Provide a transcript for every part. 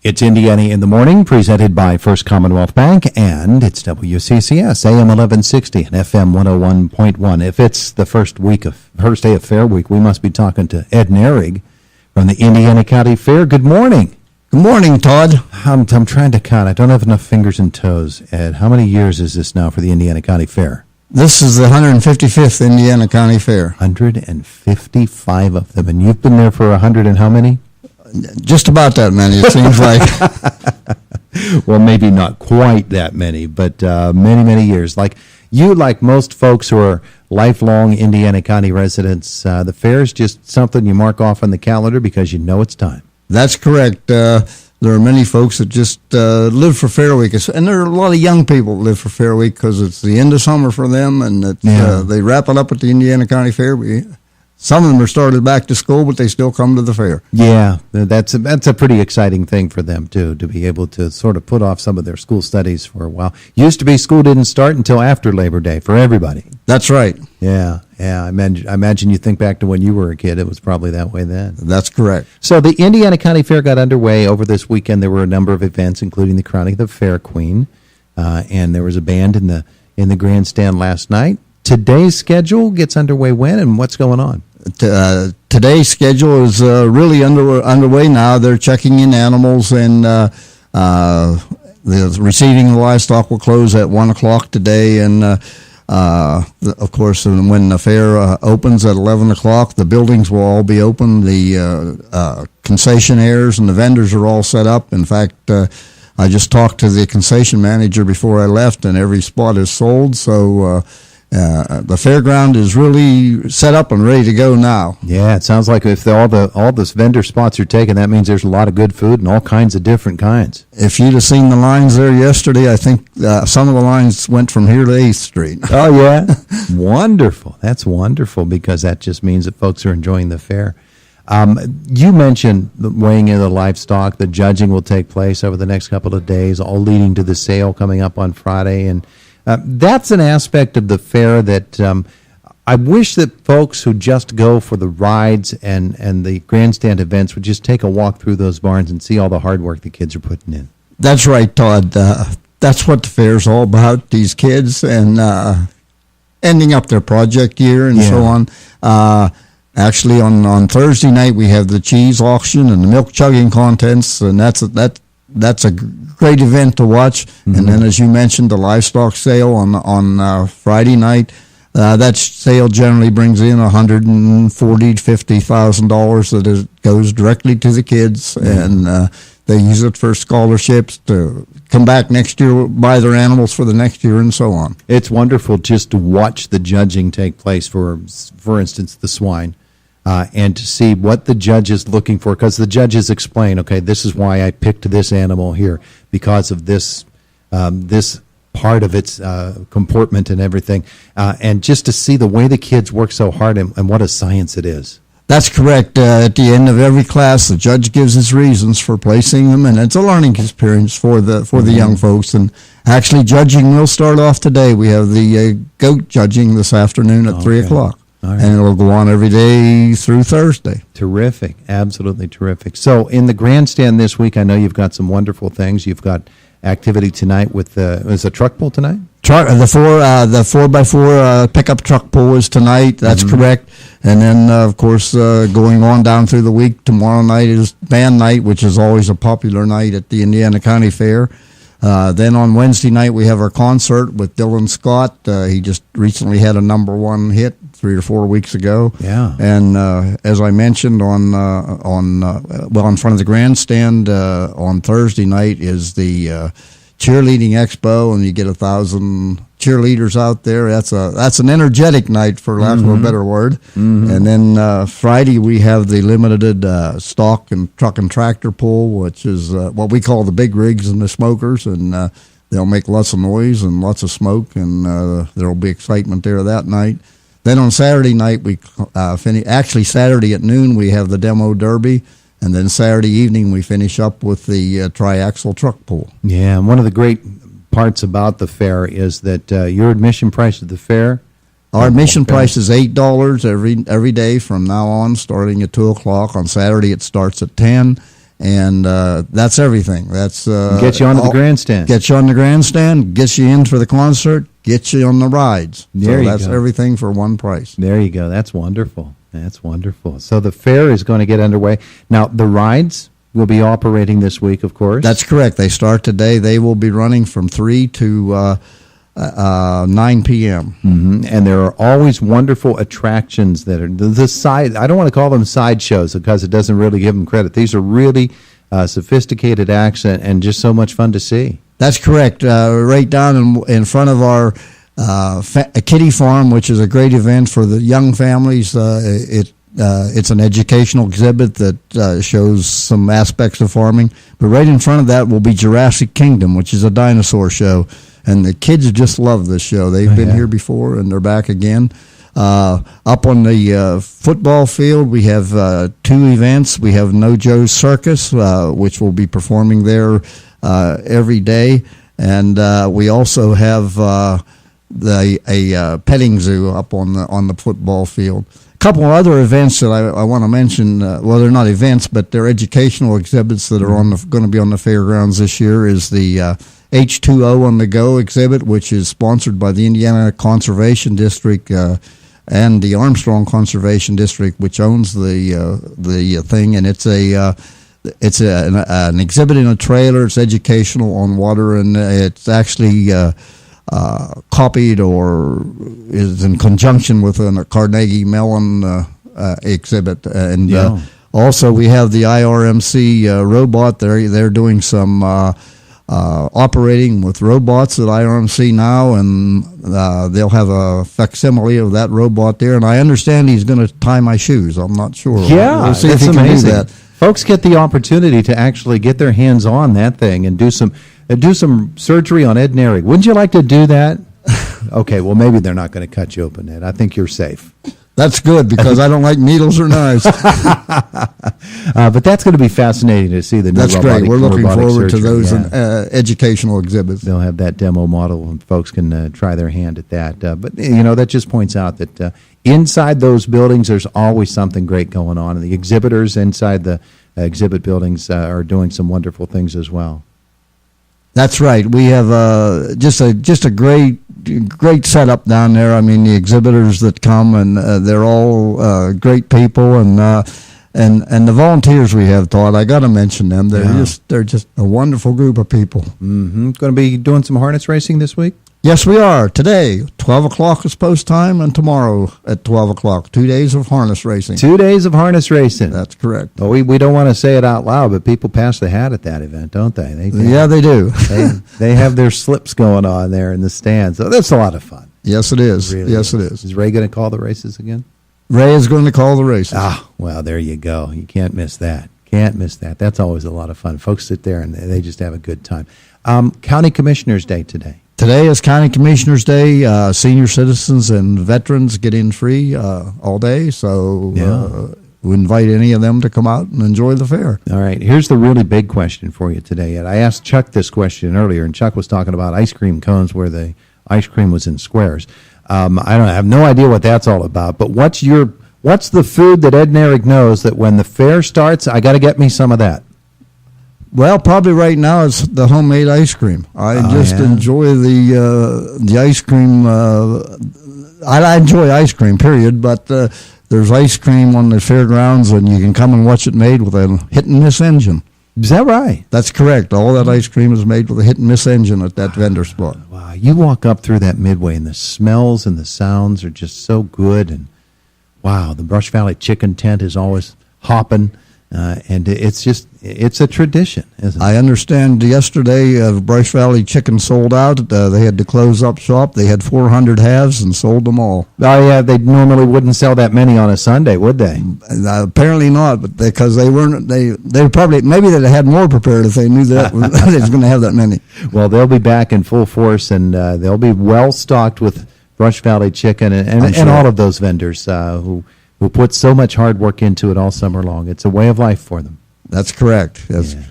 It's Indiana in the Morning, presented by First Commonwealth Bank, and it's WCCS, AM 1160 and FM 101.1. If it's the first day of Fair Week, we must be talking to Ed Nehrig from the Indiana County Fair. Good morning. Good morning, Todd. I'm trying to count. I don't have enough fingers and toes. Ed, how many years is this now for the Indiana County Fair? This is the 155th Indiana County Fair. 155 of them, and you've been there for 100 and how many? Just about that many, it seems like. Well, maybe not quite that many, but many, many years. Like most folks who are lifelong Indiana County residents, the fair is just something you mark off on the calendar because you know it's time. That's correct. There are many folks that just live for Fair Week, and there are a lot of young people that live for Fair Week because it's the end of summer for them, and they wrap it up at the Indiana County Fair. Some of them are started back to school, but they still come to the fair. Yeah, that's a pretty exciting thing for them, too, to be able to sort of put off some of their school studies for a while. Used to be school didn't start until after Labor Day for everybody. That's right. Yeah. I imagine you think back to when you were a kid, it was probably that way then. That's correct. So the Indiana County Fair got underway over this weekend. There were a number of events, including the crowning of the Fair Queen, and there was a band in the grandstand last night. Today's schedule gets underway when, and what's going on? Today's schedule is really underway now. They're checking in animals, and the receiving the livestock will close at 1 o'clock today. And of course, when the fair opens at 11 o'clock, the buildings will all be open. The concessionaires and the vendors are all set up. In fact, I just talked to the concession manager before I left, and every spot is sold. So the fairground is really set up and ready to go now. Yeah, it sounds like if all those vendor spots are taken, that means there's a lot of good food and all kinds of different kinds. If you'd have seen the lines there yesterday, I think some of the lines went from here to 8th Street. Oh, yeah? Wonderful. That's wonderful because that just means that folks are enjoying the fair. You mentioned the weighing in of the livestock. The judging will take place over the next couple of days, all leading to the sale coming up on Friday. And that's an aspect of the fair that I wish that folks who just go for the rides and the grandstand events would just take a walk through those barns and see all the hard work the kids are putting in. That's right, Todd. That's what the fair's all about, these kids, and ending up their project year and so on. Actually, on Thursday night, we have the cheese auction and the milk chugging contests, and that's a great event to watch. Mm-hmm. And then, as you mentioned, the livestock sale on Friday night. That sale generally brings in $140,000 to $50,000 that goes directly to the kids, and they use it for scholarships to come back next year, buy their animals for the next year, and so on. It's wonderful just to watch the judging take place for instance, the swine. And to see what the judge is looking for, because the judges explain, okay, this is why I picked this animal here, because of this part of its comportment and everything, and just to see the way the kids work so hard and what a science it is. That's correct. At the end of every class, the judge gives his reasons for placing them, and it's a learning experience for the young folks. And actually, judging will start off today. We have the goat judging this afternoon at 3 o'clock. All right. And it'll go on every day through Thursday. Terrific. Absolutely terrific. So in the grandstand this week, I know you've got some wonderful things. You've got activity tonight with is a truck pull tonight? The 4x4 pickup truck pull is tonight. That's correct. And then, of course, going on down through the week, tomorrow night is band night, which is always a popular night at the Indiana County Fair. Then on Wednesday night, we have our concert with Dylan Scott. He just recently had a #1 hit 3 or 4 weeks ago. Yeah. And as I mentioned in front of the grandstand on Thursday night is the cheerleading expo, and you get 1,000 cheerleaders out there. That's an energetic night, for lack of a better word. Mm-hmm. And then Friday we have the limited stock and truck and tractor pull, which is what we call the big rigs and the smokers, and they'll make lots of noise and lots of smoke, and there will be excitement there that night. Then on Saturday night we actually Saturday at noon we have the demo derby. And then Saturday evening, we finish up with the triaxle truck pull. Yeah, and one of the great parts about the fair is that your admission price at the fair? Our admission price is $8 every day from now on, starting at 2 o'clock. On Saturday, it starts at 10. And that's everything. That's Get you onto the grandstand. Get you on the grandstand. Get you in for the concert. Get you on the rides. There so you that's go. everything for one price. There you go. That's wonderful. That's wonderful. So the fair is going to get underway. Now, the rides will be operating this week, of course. That's correct. They start today. They will be running from 3 to 9 p.m. Mm-hmm. And there are always wonderful attractions that are the side. I don't want to call them sideshows because it doesn't really give them credit. These are really sophisticated acts and just so much fun to see. That's correct. Right down in front of our kiddie farm, which is a great event for the young families. It's an educational exhibit that shows some aspects of farming. But right in front of that will be Jurassic Kingdom, which is a dinosaur show. And the kids just love this show. They've been here before, and they're back again. Up on the football field, we have 2 events. We have No Joe's Circus, which will be performing there every day. And we also have a petting zoo up on the football field. A couple of other events that I want to mention. Well, they're not events, but they're educational exhibits that are going to be on the fairgrounds this year. Is the H2O on the Go exhibit, which is sponsored by the Indiana Conservation District and the Armstrong Conservation District, which owns the thing, and it's an exhibit in a trailer. It's educational on water, and it's actually copied or is in conjunction with a Carnegie Mellon exhibit, and also we have the IRMC robot. They're doing some operating with robots at IRMC now, and they'll have a facsimile of that robot there. And I understand he's going to tie my shoes. I'm not sure. Yeah, we'll see that's if he can amazing. do that. Folks get the opportunity to actually get their hands on that thing and do some surgery on Ed Nehrig. Wouldn't you like to do that? Okay, well, maybe they're not going to cut you open, Ed. I think you're safe. That's good, because I don't like needles or knives. But that's going to be fascinating to see the new That's robotic, great. We're looking forward to surgery. those Yeah. educational exhibits. They'll have that demo model, and folks can try their hand at that. But that just points out that inside those buildings, there's always something great going on, and the exhibitors inside the exhibit buildings are doing some wonderful things as well. That's right. We have just a great setup down there. I mean, the exhibitors that come, and they're all great people, and the volunteers we have, Todd. I got to mention them. They're just a wonderful group of people. Mm-hmm. Going to be doing some harness racing this week? Yes, we are. Today, 12 o'clock is post time, and tomorrow at 12 o'clock. 2 days of harness racing. 2 days of harness racing. That's correct. Well, we don't want to say it out loud, but people pass the hat at that event, don't they? Yeah, they do. They have their slips going on there in the stands. So that's a lot of fun. Yes, it is. Really Yes, it is. Is Ray going to call the races again? Ray is going to call the races. Ah, well, there you go. You can't miss that. Can't miss that. That's always a lot of fun. Folks sit there and they just have a good time. County Commissioners Day today. Today is County Commissioners Day. Senior citizens and veterans get in free all day, so we invite any of them to come out and enjoy the fair. All right, here's the really big question for you today, Ed. I asked Chuck this question earlier, and Chuck was talking about ice cream cones where the ice cream was in squares. I have no idea what that's all about, but what's the food that Ed Nehrig knows that when the fair starts, I got to get me some of that? Well, probably right now it's the homemade ice cream. I enjoy the ice cream. I enjoy ice cream, period. But there's ice cream on the fairgrounds, and you can come and watch it made with a hit-and-miss engine. Is that right? That's correct. All that ice cream is made with a hit-and-miss engine at that vendor spot. Wow, you walk up through that midway, and the smells and the sounds are just so good. And wow, the Brush Valley Chicken Tent is always hopping. And it's a tradition, isn't it? I understand yesterday Brush Valley Chicken sold out. They had to close up shop. They had 400 halves and sold them all. Oh, yeah, they normally wouldn't sell that many on a Sunday, would they? Apparently not, but because they weren't, they probably, maybe they'd had more prepared if they knew that they was going to have that many. Well, they'll be back in full force, and they'll be well stocked with Brush Valley Chicken and all of those vendors who put so much hard work into it all summer long. It's a way of life for them. That's correct. Yes. Yeah.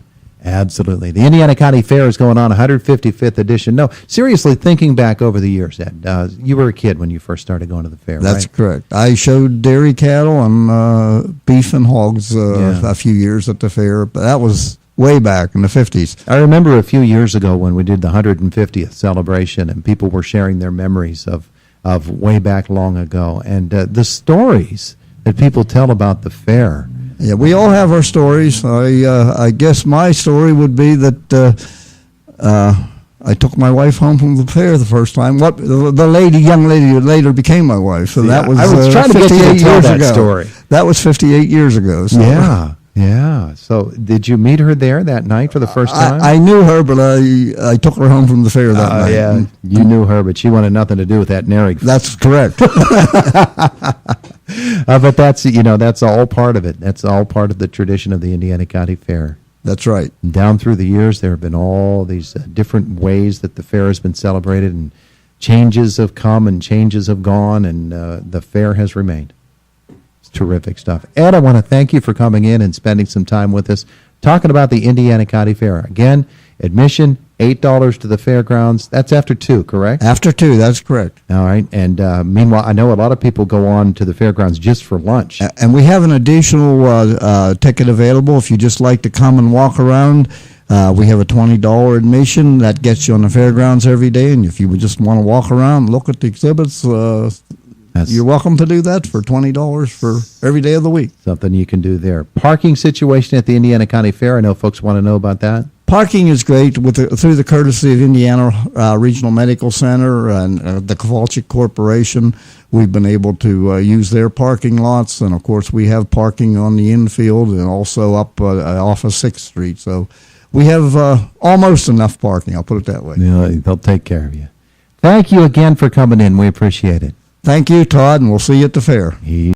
Absolutely. The Indiana County Fair is going on, 155th edition. No, seriously, thinking back over the years, Ed, you were a kid when you first started going to the fair, That's right? correct. I showed dairy cattle and beef and hogs a few years at the fair, but that was way back in the 50s. I remember a few years ago when we did the 150th celebration, and people were sharing their memories of way back long ago, and the stories that people tell about the fair. Yeah, we all have our stories. I guess my story would be that I took my wife home from the fair the first time. The young lady who later became my wife. So that was I was trying to get you to 58 tell years that ago. story. That was 58 years ago. So. Yeah. So did you meet her there that night for the first time? I knew her, but I took her home from the fair that night. Yeah, you knew her, but she wanted nothing to do with Ed Nehrig. That's correct. But that's all part of it. That's all part of the tradition of the Indiana County Fair. That's right. Down through the years, there have been all these different ways that the fair has been celebrated, and changes have come and changes have gone, and the fair has remained. It's terrific stuff. Ed, I want to thank you for coming in and spending some time with us, talking about the Indiana County Fair. Again, admission, $8 to the fairgrounds. That's after 2, correct? After 2, that's correct. All right. And meanwhile, I know a lot of people go on to the fairgrounds just for lunch. And we have an additional ticket available if you just like to come and walk around. We have a $20 admission that gets you on the fairgrounds every day. And if you would just want to walk around, look at the exhibits, you're welcome to do that for $20 for every day of the week. Something you can do there. Parking situation at the Indiana County Fair. I know folks want to know about that. Parking is great through the courtesy of Indiana Regional Medical Center and the Kowalczyk Corporation. We've been able to use their parking lots, and of course we have parking on the infield and also up off of 6th Street. So we have almost enough parking, I'll put it that way. Yeah, they'll take care of you. Thank you again for coming in. We appreciate it. Thank you, Todd, and we'll see you at the fair.